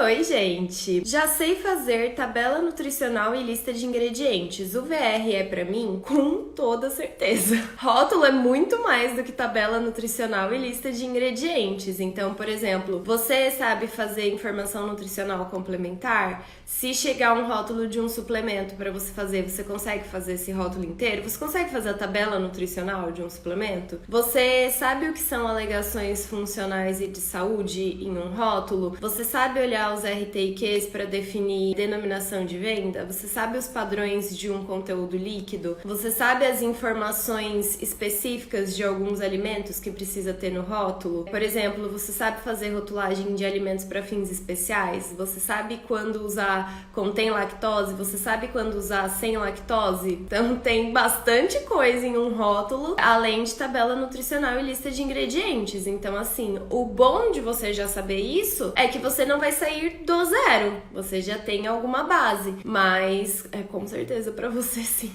Oi, gente! Já sei fazer tabela nutricional e lista de ingredientes. O VR é pra mim? Com toda certeza. Rótulo é muito mais do que tabela nutricional e lista de ingredientes. Então, por exemplo, você sabe fazer informação nutricional complementar? Se chegar um rótulo de um suplemento pra você fazer, você consegue fazer esse rótulo inteiro? Você consegue fazer a tabela nutricional de um suplemento? Você sabe o que são alegações funcionais e de saúde em um rótulo? Você sabe olhar os RTIQs para definir denominação de venda? Você sabe os padrões de um conteúdo líquido? Você sabe as informações específicas de alguns alimentos que precisa ter no rótulo? Por exemplo, você sabe fazer rotulagem de alimentos para fins especiais? Você sabe quando usar contém lactose? Você sabe quando usar sem lactose? Então tem bastante coisa em um rótulo, além de tabela nutricional e lista de ingredientes. Então, assim, o bom de você já saber isso é que você não vai sair do zero. Você já tem alguma base. Mas é com certeza pra você sim.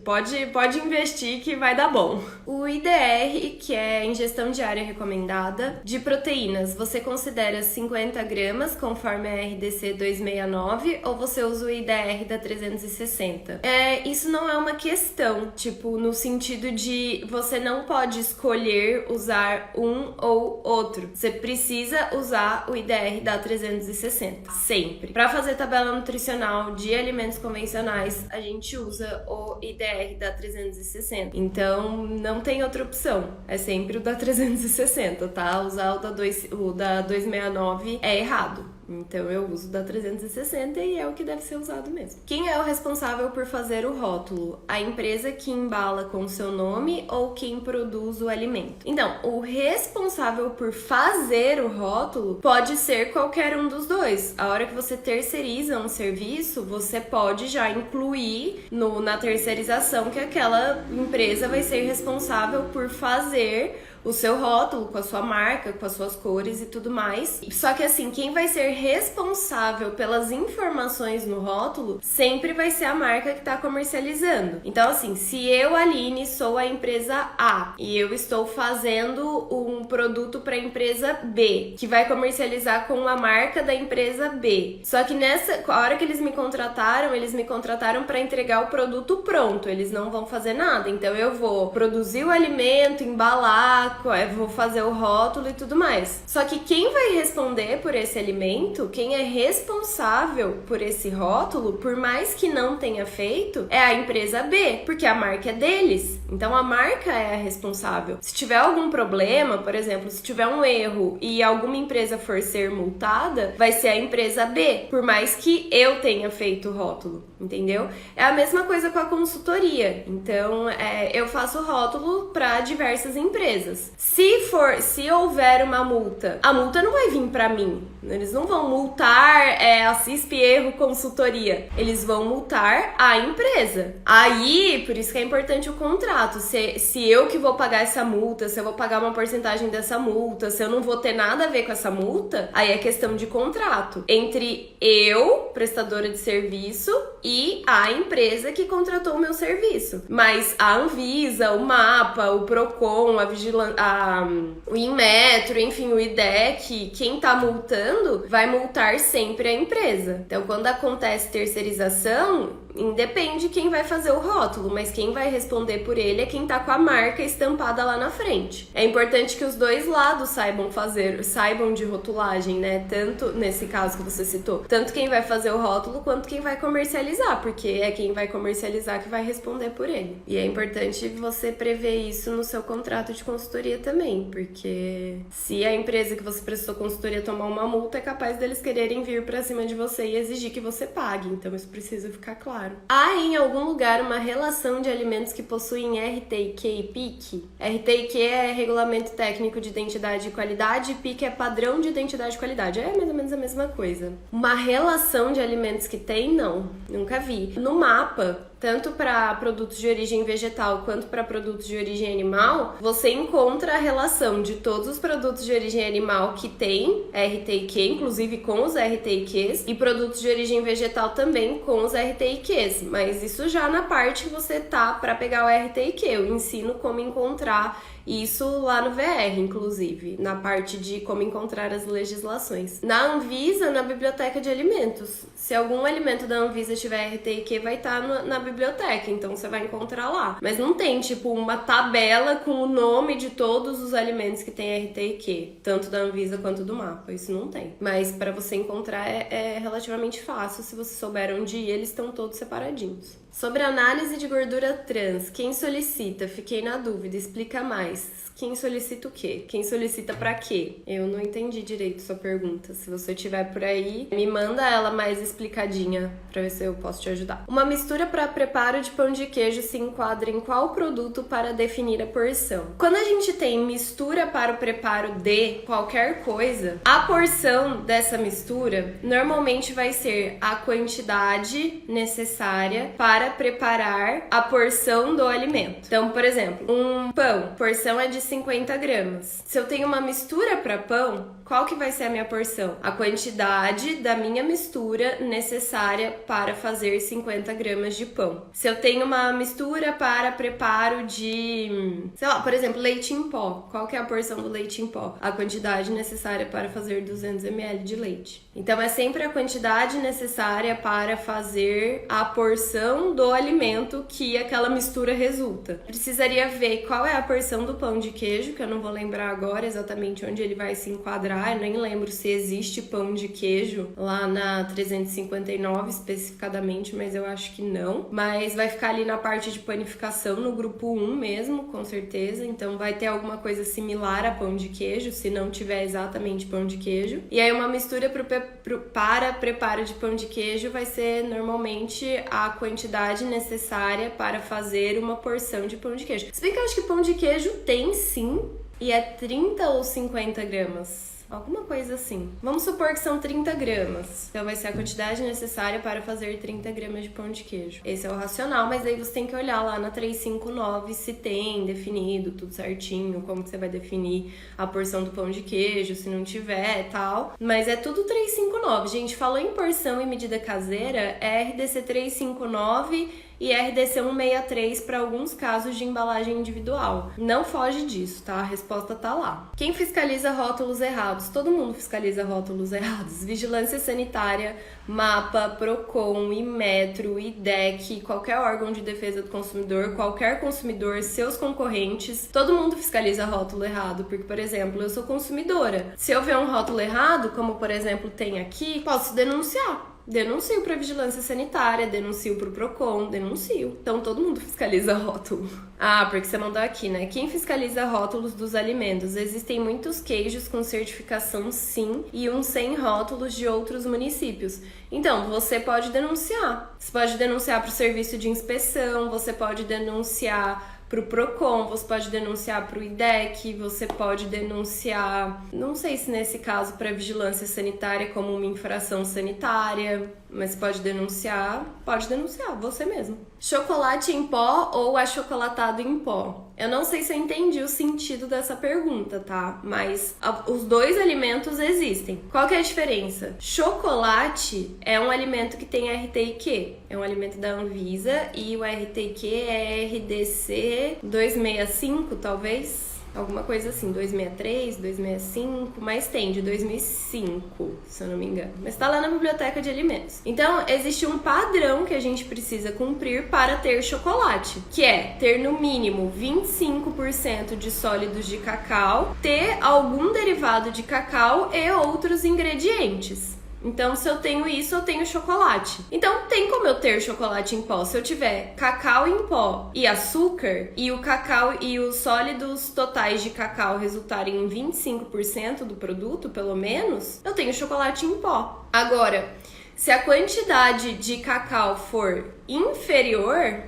Pode investir que vai dar bom. O IDR, que é ingestão diária recomendada, de proteínas, você considera 50 gramas, conforme a RDC 269, ou você usa o IDR da 360? Isso não é uma questão, tipo, no sentido de você não pode escolher usar um ou outro. Você precisa usar o IDR da 360, sempre. Para fazer tabela nutricional de alimentos convencionais, a gente usa o IDR da 360. Então, não tem outra opção. É sempre o da 360, tá? Usar o da 269 é errado. Então eu uso da 360 e é o que deve ser usado mesmo. Quem é o responsável por fazer o rótulo? A empresa que embala com o seu nome ou quem produz o alimento? Então, o responsável por fazer o rótulo pode ser qualquer um dos dois. A hora que você terceiriza um serviço, você pode já incluir na terceirização que aquela empresa vai ser responsável por fazer o seu rótulo, com a sua marca, com as suas cores e tudo mais. Só que assim, quem vai ser responsável pelas informações no rótulo sempre vai ser a marca que está comercializando. Então assim, se eu, Aline, sou a empresa A e eu estou fazendo um produto para a empresa B, que vai comercializar com a marca da empresa B. Só que a hora que eles me contrataram para entregar o produto pronto. Eles não vão fazer nada. Então eu vou produzir o alimento, embalar, vou fazer o rótulo e tudo mais. Só que quem vai responder por esse alimento, quem é responsável por esse rótulo, por mais que não tenha feito, é a empresa B, porque a marca é deles. Então a marca é a responsável. Se tiver algum problema, por exemplo, se tiver um erro e alguma empresa for ser multada, vai ser a empresa B, por mais que eu tenha feito o rótulo, entendeu? É a mesma coisa com a consultoria. Então eu faço rótulo para diversas empresas. Se houver uma multa, a multa não vai vir pra mim. Eles não vão multar a CISP Erro Consultoria. Eles vão multar a empresa. Aí, por isso que é importante o contrato. Se eu que vou pagar essa multa, se eu vou pagar uma porcentagem dessa multa, se eu não vou ter nada a ver com essa multa, aí é questão de contrato entre eu, prestadora de serviço, e a empresa que contratou o meu serviço. Mas a Anvisa, o MAPA, o Procon, a Vigilância, o Inmetro, enfim, o IDEC, quem tá multando, vai multar sempre a empresa. Então, quando acontece terceirização, independe quem vai fazer o rótulo, mas quem vai responder por ele é quem tá com a marca estampada lá na frente. É importante que os dois lados saibam de rotulagem, né? Tanto, nesse caso que você citou, tanto quem vai fazer o rótulo quanto quem vai comercializar, porque é quem vai comercializar que vai responder por ele. E é importante você prever isso no seu contrato de consultoria também, porque se a empresa que você prestou consultoria tomar uma multa, é capaz deles quererem vir pra cima de você e exigir que você pague. Então isso precisa ficar claro. Há em algum lugar uma relação de alimentos que possuem RTIQ e PIC? RTIQ é Regulamento Técnico de Identidade e Qualidade, e PIC é Padrão de Identidade e Qualidade. É mais ou menos a mesma coisa. Uma relação de alimentos que tem? Não, nunca vi. No mapa, tanto para produtos de origem vegetal quanto para produtos de origem animal, você encontra a relação de todos os produtos de origem animal que tem RTIQ, inclusive com os RTIQs, e produtos de origem vegetal também com os RTIQs, mas isso já na parte que você tá para pegar o RTIQ. Eu ensino como encontrar Isso lá no VR, inclusive, na parte de como encontrar as legislações. Na Anvisa, na biblioteca de alimentos. Se algum alimento da Anvisa tiver RTIQ, vai estar na biblioteca, então você vai encontrar lá. Mas não tem, tipo, uma tabela com o nome de todos os alimentos que tem RTIQ, tanto da Anvisa quanto do mapa. Isso não tem. Mas para você encontrar é relativamente fácil, se você souber onde ir, eles estão todos separadinhos. Sobre análise de gordura trans, quem solicita? Fiquei na dúvida, explica mais. Quem solicita o quê? Quem solicita pra quê? Eu não entendi direito sua pergunta. Se você tiver por aí, me manda ela mais explicadinha pra ver se eu posso te ajudar. Uma mistura para preparo de pão de queijo se enquadra em qual produto para definir a porção? Quando a gente tem mistura para o preparo de qualquer coisa, a porção dessa mistura normalmente vai ser a quantidade necessária para preparar a porção do alimento. Então, por exemplo, um pão, porção é de 50 gramas. Se eu tenho uma mistura para pão, qual que vai ser a minha porção? A quantidade da minha mistura necessária para fazer 50 gramas de pão. Se eu tenho uma mistura para preparo de, sei lá, por exemplo, leite em pó, qual que é a porção do leite em pó? A quantidade necessária para fazer 200 ml de leite. Então é sempre a quantidade necessária para fazer a porção do alimento que aquela mistura resulta. Precisaria ver qual é a porção do pão de queijo, que eu não vou lembrar agora exatamente onde ele vai se enquadrar. Eu nem lembro se existe pão de queijo lá na 359 especificadamente, mas eu acho que não. Mas vai ficar ali na parte de panificação, no grupo 1 mesmo, com certeza. Então vai ter alguma coisa similar a pão de queijo, se não tiver exatamente pão de queijo. E aí uma mistura para preparo de pão de queijo vai ser normalmente a quantidade necessária para fazer uma porção de pão de queijo. Se bem que eu acho que pão de queijo tem sim, e é 30 ou 50 gramas. Alguma coisa assim. Vamos supor que são 30 gramas. Então vai ser a quantidade necessária para fazer 30 gramas de pão de queijo. Esse é o racional, mas aí você tem que olhar lá na 359 se tem definido tudo certinho, como que você vai definir a porção do pão de queijo, se não tiver e tal. Mas é tudo 359. Gente, falou em porção e medida caseira, é RDC 359 e RDC 163 para alguns casos de embalagem individual. Não foge disso, tá? A resposta tá lá. Quem fiscaliza rótulos errados? Todo mundo fiscaliza rótulos errados. Vigilância Sanitária, MAPA, PROCON, Inmetro, IDEC, qualquer órgão de defesa do consumidor, qualquer consumidor, seus concorrentes, todo mundo fiscaliza rótulo errado, porque, por exemplo, eu sou consumidora. Se eu ver um rótulo errado, como por exemplo tem aqui, posso denunciar. Denuncio para a Vigilância Sanitária, denuncio para o PROCON, denuncio. Então todo mundo fiscaliza rótulo. Ah, porque você mandou aqui, né? Quem fiscaliza rótulos dos alimentos? Existem muitos queijos com certificação sim e uns sem rótulos de outros municípios. Então, você pode denunciar. Você pode denunciar para o serviço de inspeção, você pode denunciar pro PROCON, você pode denunciar pro IDEC, você pode denunciar, não sei se nesse caso para vigilância sanitária como uma infração sanitária, mas pode denunciar você mesmo. Chocolate em pó ou achocolatado em pó? Eu não sei se eu entendi o sentido dessa pergunta, tá? Mas os dois alimentos existem. Qual que é a diferença? Chocolate é um alimento que tem RTIQ. É um alimento da Anvisa e o RTIQ é RDC 265, talvez? Alguma coisa assim, 263, 265, mas tem de 2005, se eu não me engano. Mas tá lá na biblioteca de alimentos. Então, existe um padrão que a gente precisa cumprir para ter chocolate, que é ter no mínimo 25% de sólidos de cacau, ter algum derivado de cacau e outros ingredientes. Então, se eu tenho isso, eu tenho chocolate. Então, tem como eu ter chocolate em pó. Se eu tiver cacau em pó e açúcar, e o cacau e os sólidos totais de cacau resultarem em 25% do produto, pelo menos, eu tenho chocolate em pó. Agora, se a quantidade de cacau for inferior,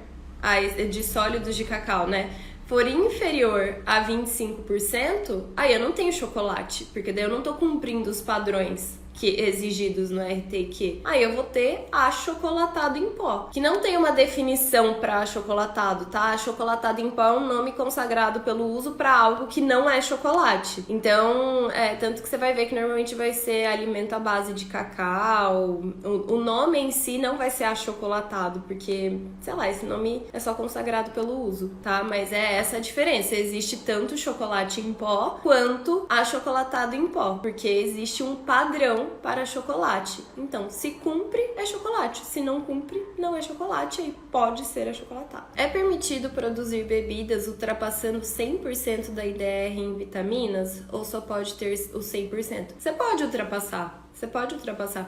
de sólidos de cacau, né? For inferior a 25%, aí eu não tenho chocolate, porque daí eu não tô cumprindo os padrões exigidos no RTQ? Aí eu vou ter achocolatado em pó, que não tem uma definição para achocolatado, tá? Achocolatado em pó é um nome consagrado pelo uso para algo que não é chocolate. Então, tanto que você vai ver que normalmente vai ser alimento à base de cacau. O nome em si não vai ser achocolatado, porque, sei lá, esse nome é só consagrado pelo uso, tá? Mas é essa a diferença. Existe tanto chocolate em pó quanto achocolatado em pó, porque existe um padrão para chocolate. Então, se cumpre, é chocolate. Se não cumpre, não é chocolate, aí pode ser achocolatado. É permitido produzir bebidas ultrapassando 100% da IDR em vitaminas? Ou só pode ter o 100%? Você pode ultrapassar.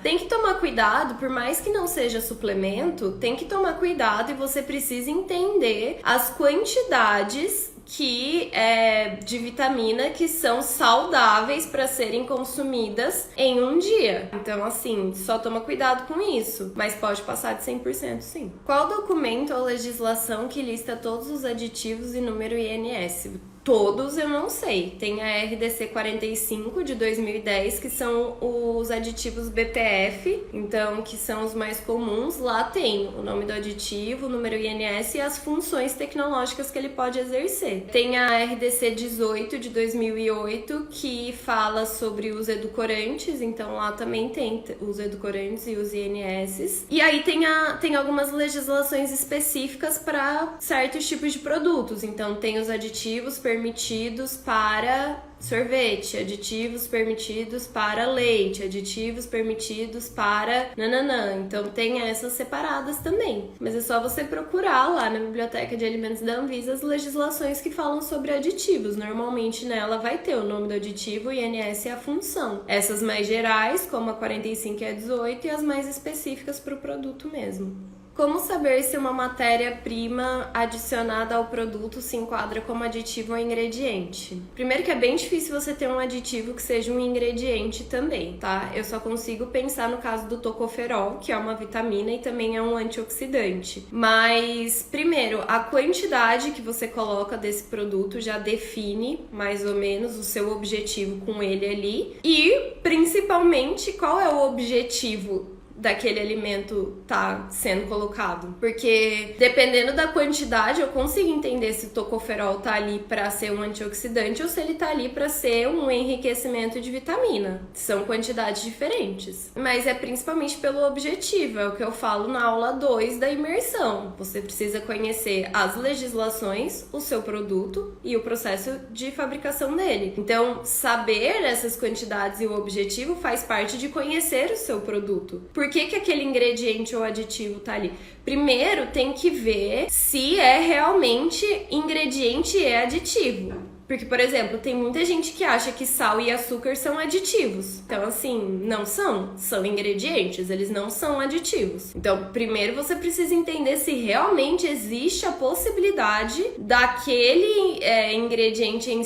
Tem que tomar cuidado, por mais que não seja suplemento, tem que tomar cuidado e você precisa entender as quantidades de vitamina que são saudáveis para serem consumidas em um dia. Então, assim, só toma cuidado com isso, mas pode passar de 100%, sim. Qual documento ou legislação que lista todos os aditivos e número INS? Todos eu não sei. Tem a RDC 45 de 2010, que são os aditivos BPF, então que são os mais comuns. Lá tem o nome do aditivo, o número INS e as funções tecnológicas que ele pode exercer. Tem a RDC 18 de 2008, que fala sobre os edulcorantes, então lá também tem os edulcorantes e os INS. E aí tem algumas legislações específicas para certos tipos de produtos. Então tem os aditivos permitidos para sorvete, aditivos permitidos para leite, aditivos permitidos para nananã. Então tem essas separadas também. Mas é só você procurar lá na Biblioteca de Alimentos da Anvisa as legislações que falam sobre aditivos. Normalmente nela vai ter o nome do aditivo, o INS e a função. Essas mais gerais, como a 45 e a 18, e as mais específicas para o produto mesmo. Como saber se uma matéria-prima adicionada ao produto se enquadra como aditivo ou ingrediente? Primeiro que é bem difícil você ter um aditivo que seja um ingrediente também, tá? Eu só consigo pensar no caso do tocoferol, que é uma vitamina e também é um antioxidante. Mas, primeiro, a quantidade que você coloca desse produto já define mais ou menos o seu objetivo com ele ali. E, principalmente, qual é o objetivo daquele alimento tá sendo colocado. Porque dependendo da quantidade, eu consigo entender se o tocoferol tá ali para ser um antioxidante ou se ele tá ali para ser um enriquecimento de vitamina. São quantidades diferentes. Mas é principalmente pelo objetivo, é o que eu falo na aula 2 da imersão. Você precisa conhecer as legislações, o seu produto e o processo de fabricação dele. Então, saber essas quantidades e o objetivo faz parte de conhecer o seu produto. Por que aquele ingrediente ou aditivo tá ali? Primeiro, tem que ver se é realmente ingrediente e aditivo. Porque, por exemplo, tem muita gente que acha que sal e açúcar são aditivos. Então, assim, não são. São ingredientes, eles não são aditivos. Então, primeiro você precisa entender se realmente existe a possibilidade daquele ingrediente em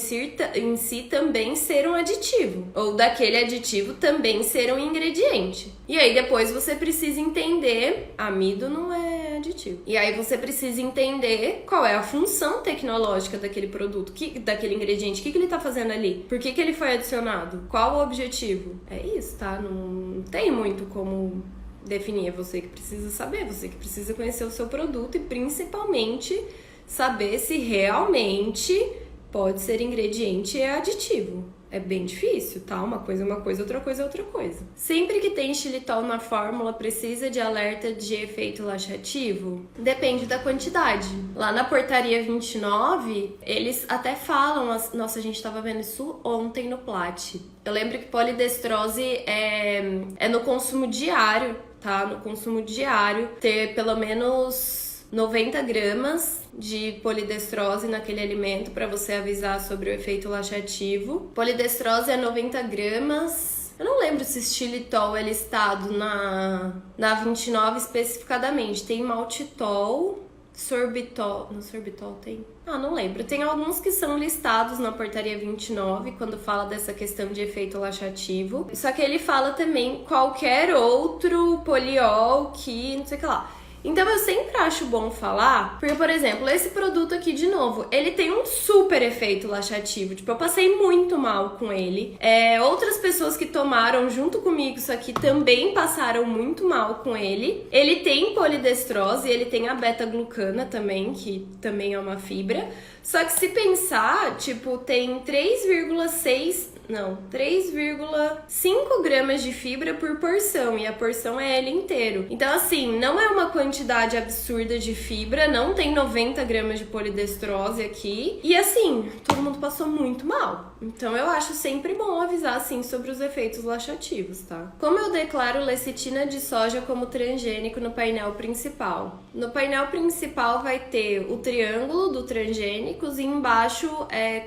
si também ser um aditivo. Ou daquele aditivo também ser um ingrediente. E aí, depois você precisa entender... Amido não é aditivo. E aí, você precisa entender qual é a função tecnológica daquele produto, daquele ingrediente, o que ele tá fazendo ali? Por que ele foi adicionado? Qual o objetivo? É isso, tá? Não tem muito como definir. É você que precisa saber, você que precisa conhecer o seu produto e principalmente saber se realmente pode ser ingrediente e aditivo. É bem difícil, tá? Uma coisa é uma coisa, outra coisa é outra coisa. Sempre que tem xilitol na fórmula, precisa de alerta de efeito laxativo? Depende da quantidade. Lá na portaria 29, eles até falam... Nossa, a gente tava vendo isso ontem no Plat. Eu lembro que polidestrose é no consumo diário, tá? No consumo diário, ter pelo menos 90 gramas de polidestrose naquele alimento para você avisar sobre o efeito laxativo. Polidestrose é 90 gramas. Eu não lembro se xilitol é listado na 29 especificadamente. Tem maltitol, sorbitol... No sorbitol tem? Não lembro. Tem alguns que são listados na portaria 29 quando fala dessa questão de efeito laxativo. Só que ele fala também qualquer outro poliol que não sei o que lá. Então eu sempre acho bom falar, porque, por exemplo, esse produto aqui, de novo, ele tem um super efeito laxativo. Tipo, eu passei muito mal com ele. Outras pessoas que tomaram junto comigo isso aqui também passaram muito mal com ele. Ele tem polidestrose, ele tem a beta-glucana também, que também é uma fibra. Só que se pensar, tipo, tem 3,5 gramas de fibra por porção, e a porção é ele inteiro. Então, assim, não é uma quantidade absurda de fibra, não tem 90 gramas de polidestrose aqui. E assim, todo mundo passou muito mal. Então eu acho sempre bom avisar, assim, sobre os efeitos laxativos, tá? Como eu declaro lecitina de soja como transgênico no painel principal? No painel principal vai ter o triângulo do transgênicos e embaixo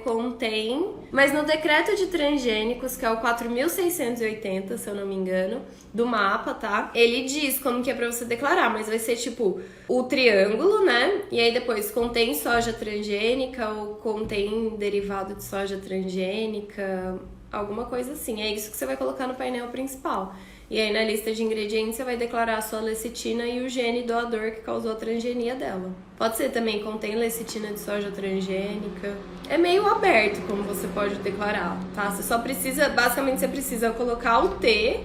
contém... Mas no decreto de transgênicos, que é o 4.680, se eu não me engano, do mapa, tá? Ele diz como que é pra você declarar, mas vai ser tipo o triângulo, né? E aí depois contém soja transgênica ou contém derivado de soja transgênica, alguma coisa assim. É isso que você vai colocar no painel principal. E aí na lista de ingredientes você vai declarar a sua lecitina e o gene doador que causou a transgenia dela. Pode ser também contém lecitina de soja transgênica. É meio aberto como você pode declarar, tá? Você só precisa, basicamente você precisa colocar o T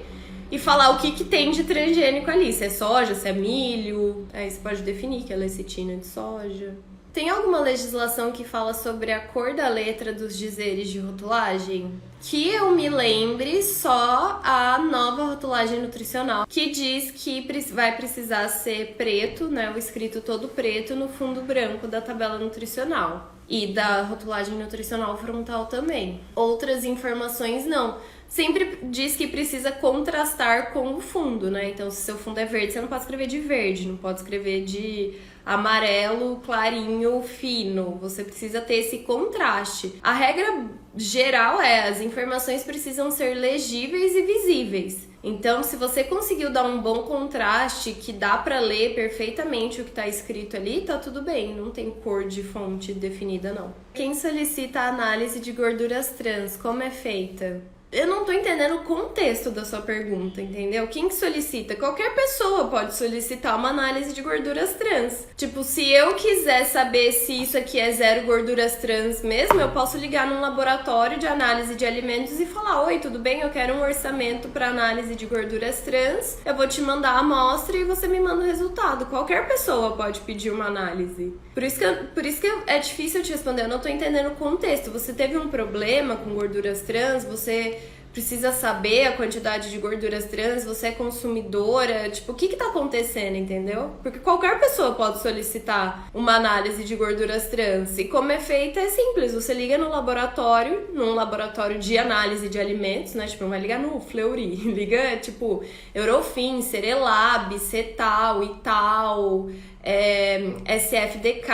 e falar o que tem de transgênico ali. Se é soja, se é milho. Aí você pode definir que é lecitina de soja. Tem alguma legislação que fala sobre a cor da letra dos dizeres de rotulagem? Que eu me lembre, só a nova rotulagem nutricional, que diz que vai precisar ser preto, né, o escrito todo preto no fundo branco da tabela nutricional. E da rotulagem nutricional frontal também. Outras informações não. Sempre diz que precisa contrastar com o fundo, né? Então, se seu fundo é verde, você não pode escrever de verde, não pode escrever de amarelo clarinho fino. Você precisa ter esse contraste. A regra geral as informações precisam ser legíveis e visíveis. Então, se você conseguiu dar um bom contraste, que dá pra ler perfeitamente o que tá escrito ali, tá tudo bem, não tem cor de fonte definida, não. Quem solicita a análise de gorduras trans, como é feita? Eu não tô entendendo o contexto da sua pergunta, entendeu? Quem que solicita? Qualquer pessoa pode solicitar uma análise de gorduras trans. Tipo, se eu quiser saber se isso aqui é zero gorduras trans mesmo, eu posso ligar num laboratório de análise de alimentos e falar: oi, tudo bem? Eu quero um orçamento para análise de gorduras trans. Eu vou te mandar a amostra e você me manda o resultado. Qualquer pessoa pode pedir uma análise. Por isso que é difícil te responder. Eu não tô entendendo o contexto. Você teve um problema com gorduras trans? Você precisa saber a quantidade de gorduras trans, você é consumidora, tipo, o que tá acontecendo, entendeu? Porque qualquer pessoa pode solicitar uma análise de gorduras trans, e como é feita é simples, você liga no laboratório, num laboratório de análise de alimentos, né, tipo, não vai ligar no Fleury, liga, tipo, Eurofins, Cerelab, Cetal, Ital, SFDK,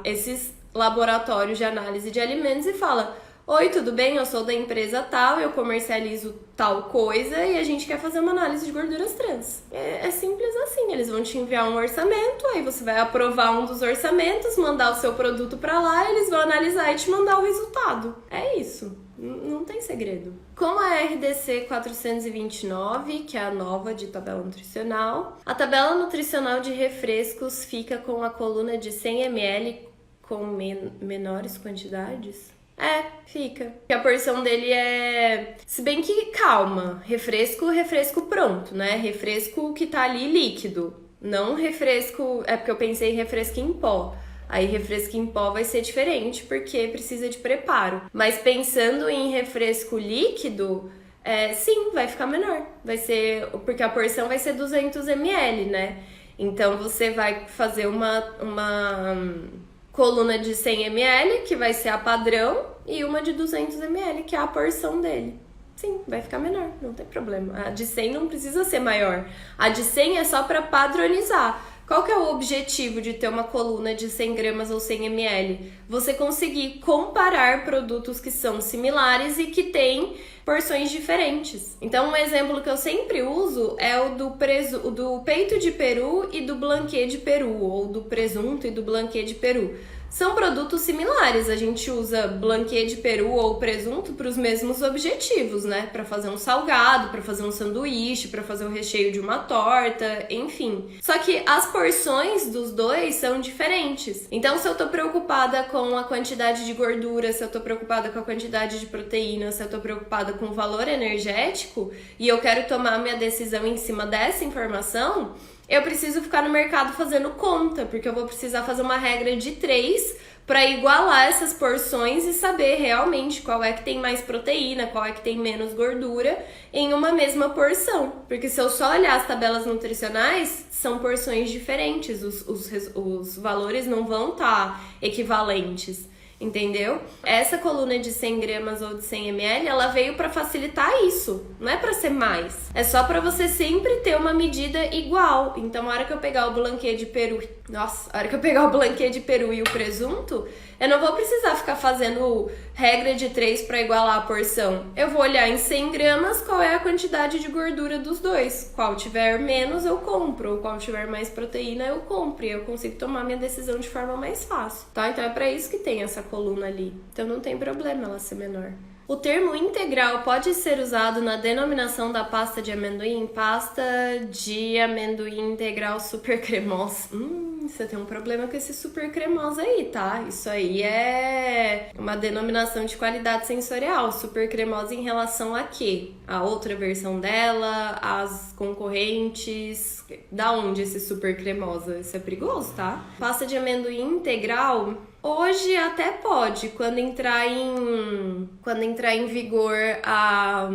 esses laboratórios de análise de alimentos e fala: oi, tudo bem? Eu sou da empresa tal, eu comercializo tal coisa e a gente quer fazer uma análise de gorduras trans. É simples assim, eles vão te enviar um orçamento, aí você vai aprovar um dos orçamentos, mandar o seu produto pra lá, eles vão analisar e te mandar o resultado. É isso, não tem segredo. Com a RDC 429, que é a nova de tabela nutricional, a tabela nutricional de refrescos fica com a coluna de 100 ml com menores quantidades? Fica. A porção dele é... Se bem que, calma, refresco pronto, né? Refresco que tá ali líquido. Não refresco... É porque eu pensei em refresco em pó. Aí refresco em pó vai ser diferente, porque precisa de preparo. Mas pensando em refresco líquido, sim, vai ficar menor. Vai ser... Porque a porção vai ser 200 ml, né? Então você vai fazer uma coluna de 100 ml, que vai ser a padrão, e uma de 200 ml, que é a porção dele. Sim, vai ficar menor, não tem problema. A de 100 não precisa ser maior. A de 100 é só para padronizar. Qual que é o objetivo de ter uma coluna de 100 gramas ou 100 ml? Você conseguir comparar produtos que são similares e que têm porções diferentes. Então, um exemplo que eu sempre uso é o do peito de peru e do blanquê de peru, ou do presunto e do blanquê de peru. São produtos similares, a gente usa blanquê de peru ou presunto para os mesmos objetivos, né? Para fazer um salgado, para fazer um sanduíche, para fazer o recheio de uma torta, enfim. Só que as porções dos dois são diferentes. Então, se eu tô preocupada com a quantidade de gordura, se eu tô preocupada com a quantidade de proteína, se eu tô preocupada com o valor energético e eu quero tomar minha decisão em cima dessa informação, eu preciso ficar no mercado fazendo conta, porque eu vou precisar fazer uma regra de 3 para igualar essas porções e saber realmente qual é que tem mais proteína, qual é que tem menos gordura em uma mesma porção. Porque se eu só olhar as tabelas nutricionais, são porções diferentes, os valores não vão estar equivalentes. Entendeu? Essa coluna de 100 gramas ou de 100 ml, ela veio para facilitar isso, não é para ser mais. É só para você sempre ter uma medida igual. Então, a hora que eu pegar o blanquê de peru, e o presunto, eu não vou precisar ficar fazendo regra de 3 para igualar a porção. Eu vou olhar em 100 gramas qual é a quantidade de gordura dos dois. Qual tiver menos, eu compro. Ou qual tiver mais proteína, eu compro. E eu consigo tomar minha decisão de forma mais fácil, tá? Então, é para isso que tem essa coluna ali. Então, não tem problema ela ser menor. O termo integral pode ser usado na denominação da pasta de amendoim? Pasta de amendoim integral super cremosa. Você tem um problema com esse super cremosa aí, tá? Isso aí é uma denominação de qualidade sensorial. Super cremosa em relação a quê? A outra versão dela, as concorrentes. Da onde esse super cremosa? Isso é perigoso, tá? Pasta de amendoim integral... Hoje até pode, quando entrar em vigor a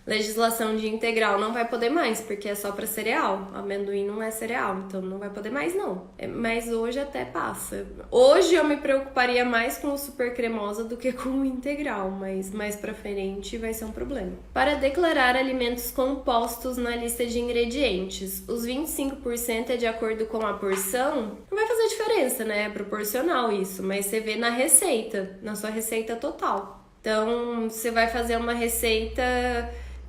legislação de integral, não vai poder mais, porque é só para cereal. Amendoim não é cereal, então não vai poder mais não. Mas hoje até passa. Hoje eu me preocuparia mais com o super cremosa do que com o integral, mas mais pra frente vai ser um problema. Para declarar alimentos compostos na lista de ingredientes, os 25% é de acordo com a porção? Não vai fazer diferença, né? É proporcional isso, mas você vê na receita, na sua receita total. Então, você vai fazer uma receita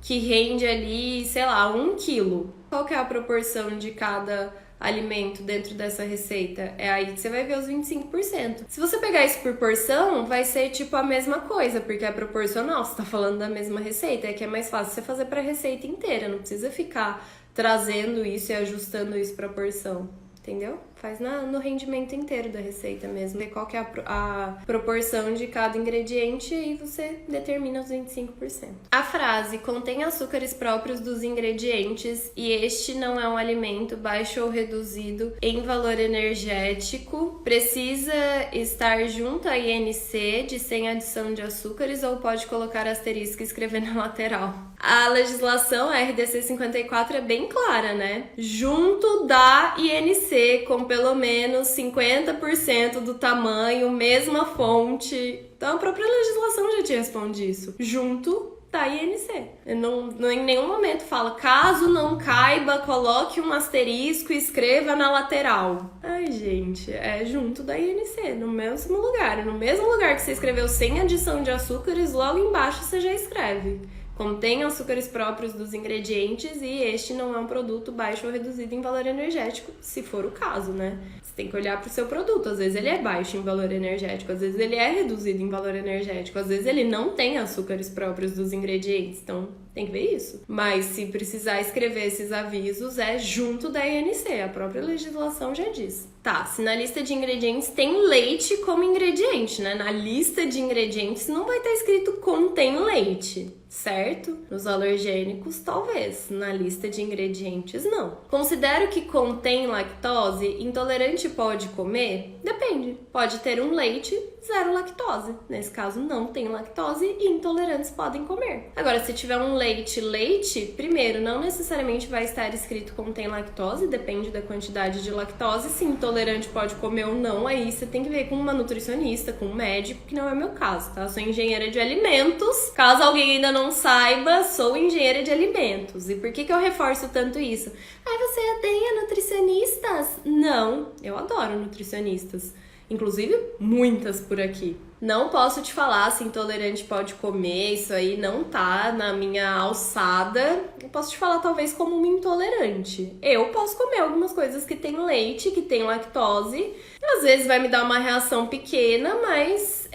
que rende ali, sei lá, 1 quilo. Qual que é a proporção de cada alimento dentro dessa receita? É aí que você vai ver os 25%. Se você pegar isso por porção, vai ser tipo a mesma coisa, porque é proporcional, você tá falando da mesma receita. É que é mais fácil você fazer pra receita inteira, não precisa ficar trazendo isso e ajustando isso pra porção. Entendeu? Faz no rendimento inteiro da receita mesmo. Ver qual que é a proporção de cada ingrediente e você determina os 25%. A frase contém açúcares próprios dos ingredientes e este não é um alimento baixo ou reduzido em valor energético. Precisa estar junto à INC de sem adição de açúcares ou pode colocar asterisco e escrever na lateral. A legislação, a RDC 54, é bem clara, né? Junto da INC, com pelo menos 50% do tamanho, mesma fonte. Então a própria legislação já te responde isso. Junto da INC. Não em nenhum momento fala, caso não caiba, coloque um asterisco e escreva na lateral. Ai, gente, é junto da INC, no mesmo lugar. No mesmo lugar que você escreveu sem adição de açúcares, logo embaixo você já escreve. Contém açúcares próprios dos ingredientes e este não é um produto baixo ou reduzido em valor energético, se for o caso, né? Você tem que olhar para o seu produto. Às vezes ele é baixo em valor energético, às vezes ele é reduzido em valor energético, às vezes ele não tem açúcares próprios dos ingredientes, então tem que ver isso. Mas se precisar escrever esses avisos, é junto da INC, a própria legislação já diz. Tá, se na lista de ingredientes tem leite como ingrediente, né? Na lista de ingredientes não vai estar escrito contém leite, certo? Nos alergênicos, talvez. Na lista de ingredientes, não. Considero que contém lactose. Intolerante pode comer? Depende. Pode ter um leite, 0 lactose. Nesse caso, não tem lactose e intolerantes podem comer. Agora, se tiver um leite, primeiro, não necessariamente vai estar escrito contém lactose, depende da quantidade de lactose. Se intolerante pode comer ou não, aí você tem que ver com uma nutricionista, com um médico, que não é meu caso, tá? Sou engenheira de alimentos. Caso alguém ainda não saiba, sou engenheira de alimentos. E por que eu reforço tanto isso? Ai, você odeia nutricionistas? Não, eu adoro nutricionistas. Inclusive, muitas por aqui. Não posso te falar se intolerante pode comer, isso aí não tá na minha alçada. Eu posso te falar talvez como uma intolerante. Eu posso comer algumas coisas que tem leite, que tem lactose. Às vezes vai me dar uma reação pequena, mas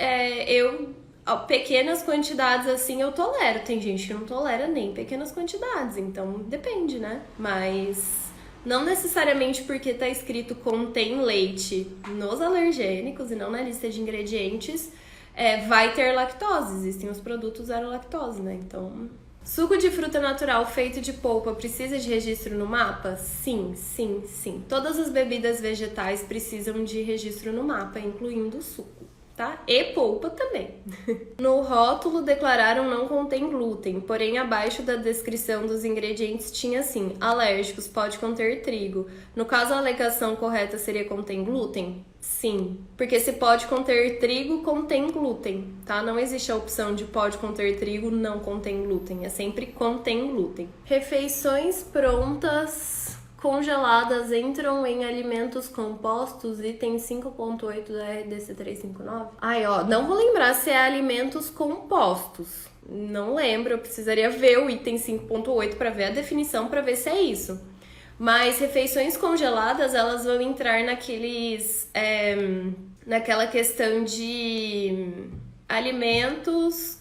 pequenas quantidades assim eu tolero. Tem gente que não tolera nem pequenas quantidades, então depende, né? Mas não necessariamente porque tá escrito contém leite nos alergênicos e não na lista de ingredientes, vai ter lactose. Existem os produtos zero lactose, né? Então, suco de fruta natural feito de polpa precisa de registro no mapa? Sim, sim, sim. Todas as bebidas vegetais precisam de registro no mapa, incluindo o suco. Tá? E polpa também. No rótulo declararam não contém glúten, porém abaixo da descrição dos ingredientes tinha assim, alérgicos, pode conter trigo. No caso, a alegação correta seria contém glúten? Sim, porque se pode conter trigo, contém glúten, tá? Não existe a opção de pode conter trigo, não contém glúten, é sempre contém glúten. Refeições prontas congeladas entram em alimentos compostos, item 5.8 da RDC 359. Ai, ó, não vou lembrar se é alimentos compostos. Não lembro, eu precisaria ver o item 5.8 para ver a definição, para ver se é isso. Mas refeições congeladas, elas vão entrar naquela questão de alimentos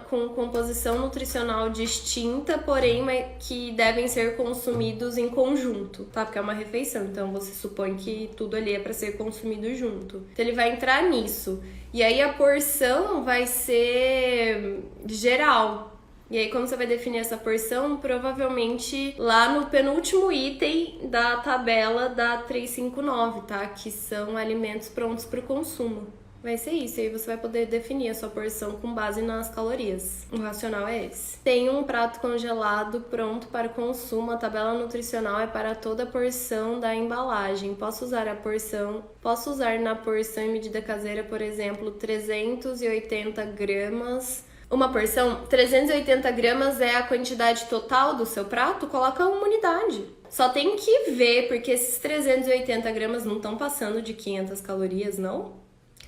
com composição nutricional distinta, porém que devem ser consumidos em conjunto, tá? Porque é uma refeição, então você supõe que tudo ali é para ser consumido junto. Então ele vai entrar nisso. E aí a porção vai ser geral. E aí, como você vai definir essa porção? Provavelmente lá no penúltimo item da tabela da 359, tá? Que são alimentos prontos para o consumo. Vai ser isso, aí você vai poder definir a sua porção com base nas calorias. O racional é esse. Tem um prato congelado pronto para consumo, a tabela nutricional é para toda a porção da embalagem. Posso usar na porção em medida caseira, por exemplo, 380 gramas. Uma porção, 380 gramas é a quantidade total do seu prato? Coloca uma unidade. Só tem que ver, porque esses 380 gramas não estão passando de 500 calorias, não?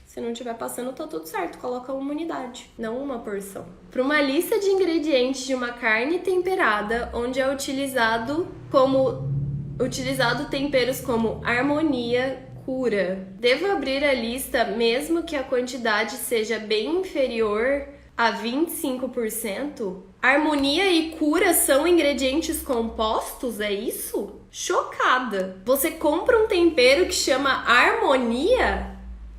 Se não estiver passando, tá tudo certo. Coloca uma unidade, não uma porção. Para uma lista de ingredientes de uma carne temperada, onde é utilizado temperos como harmonia, cura. Devo abrir a lista mesmo que a quantidade seja bem inferior a 25%? Harmonia e cura são ingredientes compostos, é isso? Chocada! Você compra um tempero que chama harmonia?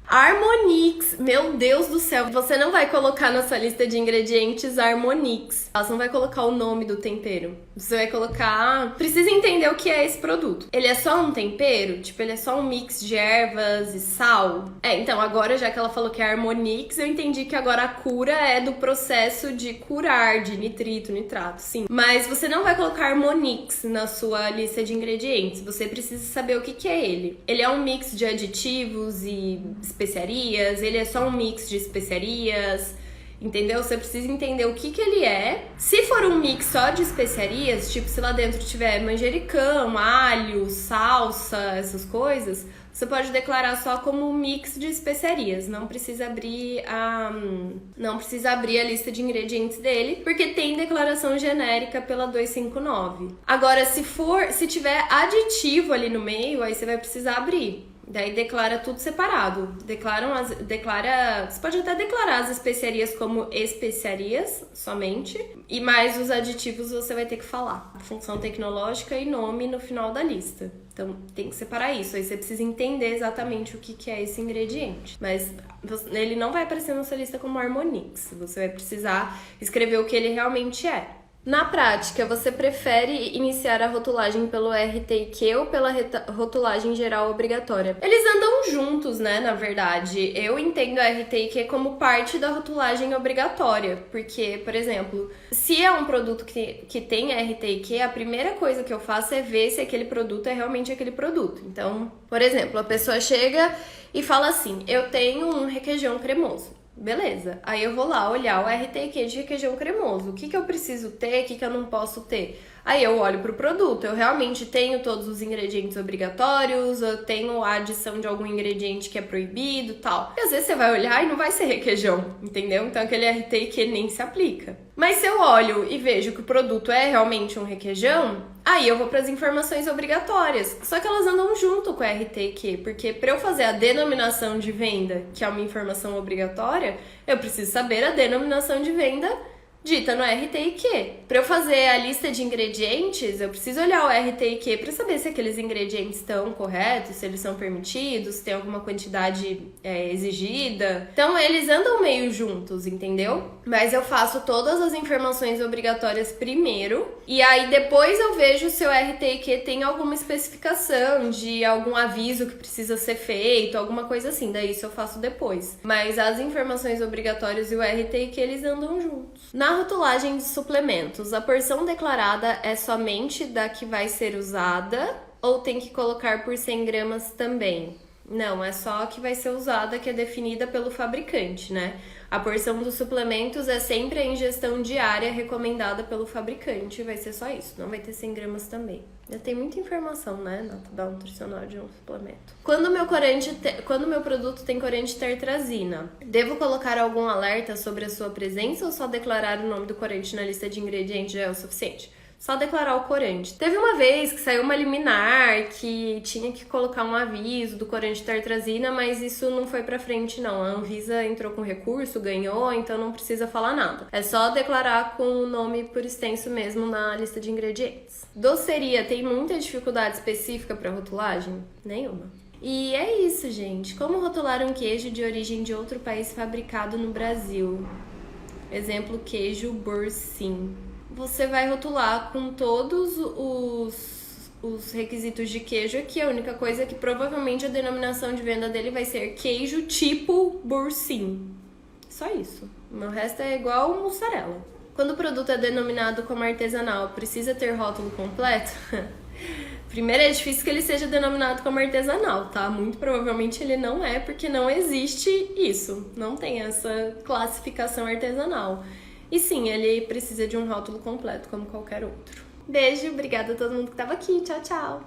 Harmonix, meu Deus do céu, você não vai colocar na sua lista de ingredientes Harmonix, você não vai colocar o nome do tempero, você vai colocar, precisa entender o que é esse produto. Ele é só um tempero? Tipo, ele é só um mix de ervas e sal? Então agora já que ela falou que é Harmonix, eu entendi que agora a cura é do processo de curar, de nitrito, nitrato, sim. Mas você não vai colocar Harmonix na sua lista de ingredientes, você precisa saber o que é ele. Ele é um mix de aditivos e especiarias, ele é só um mix de especiarias, entendeu? Você precisa entender o que ele é. Se for um mix só de especiarias, tipo se lá dentro tiver manjericão, alho, salsa, essas coisas, você pode declarar só como um mix de especiarias. Não precisa abrir a lista de ingredientes dele, porque tem declaração genérica pela 259. Agora, se tiver aditivo ali no meio, aí você vai precisar abrir. Daí declara tudo separado. Você pode até declarar as especiarias como especiarias somente, e mais os aditivos você vai ter que falar. Função tecnológica e nome no final da lista. Então tem que separar isso. Aí você precisa entender exatamente o que é esse ingrediente. Mas ele não vai aparecer na sua lista como Harmonix. Você vai precisar escrever o que ele realmente é. Na prática, você prefere iniciar a rotulagem pelo RTQ ou pela rotulagem geral obrigatória? Eles andam juntos, né, na verdade. Eu entendo a RTQ como parte da rotulagem obrigatória, porque, por exemplo, se é um produto que tem RTQ, a primeira coisa que eu faço é ver se aquele produto é realmente aquele produto. Então, por exemplo, a pessoa chega e fala assim, eu tenho um requeijão cremoso. Beleza, aí eu vou lá olhar o RTQ de requeijão cremoso. O que eu preciso ter, o que eu não posso ter? Aí eu olho pro produto, eu realmente tenho todos os ingredientes obrigatórios, eu tenho a adição de algum ingrediente que é proibido e tal. E às vezes você vai olhar e não vai ser requeijão, entendeu? Então aquele RTQ nem se aplica. Mas se eu olho e vejo que o produto é realmente um requeijão, aí eu vou para as informações obrigatórias. Só que elas andam junto com a RTQ, porque para eu fazer a denominação de venda, que é uma informação obrigatória, eu preciso saber a denominação de venda dita no RTQ. Para eu fazer a lista de ingredientes, eu preciso olhar o RTQ para saber se aqueles ingredientes estão corretos, se eles são permitidos, se tem alguma quantidade exigida. Então, eles andam meio juntos, entendeu? Mas eu faço todas as informações obrigatórias primeiro, e aí depois eu vejo se o RTQ tem alguma especificação de algum aviso que precisa ser feito, alguma coisa assim. Daí isso eu faço depois. Mas as informações obrigatórias e o RTQ, eles andam juntos. Na rotulagem de suplementos, a porção declarada é somente da que vai ser usada ou tem que colocar por 100 gramas também? Não, é só a que vai ser usada, que é definida pelo fabricante, né? A porção dos suplementos é sempre a ingestão diária recomendada pelo fabricante, vai ser só isso, não vai ter 100 gramas também. Já tem muita informação, né, na tabela nutricional de um suplemento. Quando meu produto tem corante tertrazina, devo colocar algum alerta sobre a sua presença ou só declarar o nome do corante na lista de ingredientes já é o suficiente? Só declarar o corante. Teve uma vez que saiu uma liminar que tinha que colocar um aviso do corante tartrazina, mas isso não foi pra frente não. A Anvisa entrou com recurso, ganhou, então não precisa falar nada. É só declarar com o nome por extenso mesmo na lista de ingredientes. Doceria tem muita dificuldade específica para rotulagem? Nenhuma. E é isso, gente. Como rotular um queijo de origem de outro país fabricado no Brasil? Exemplo, queijo Boursin. Você vai rotular com todos os requisitos de queijo aqui. A única coisa é que provavelmente a denominação de venda dele vai ser queijo tipo Boursin. Só isso. O resto é igual mussarela. Quando o produto é denominado como artesanal, precisa ter rótulo completo? Primeiro, é difícil que ele seja denominado como artesanal, tá? Muito provavelmente ele não é, porque não existe isso. Não tem essa classificação artesanal. E sim, ele precisa de um rótulo completo, como qualquer outro. Beijo, obrigada a todo mundo que estava aqui. Tchau, tchau!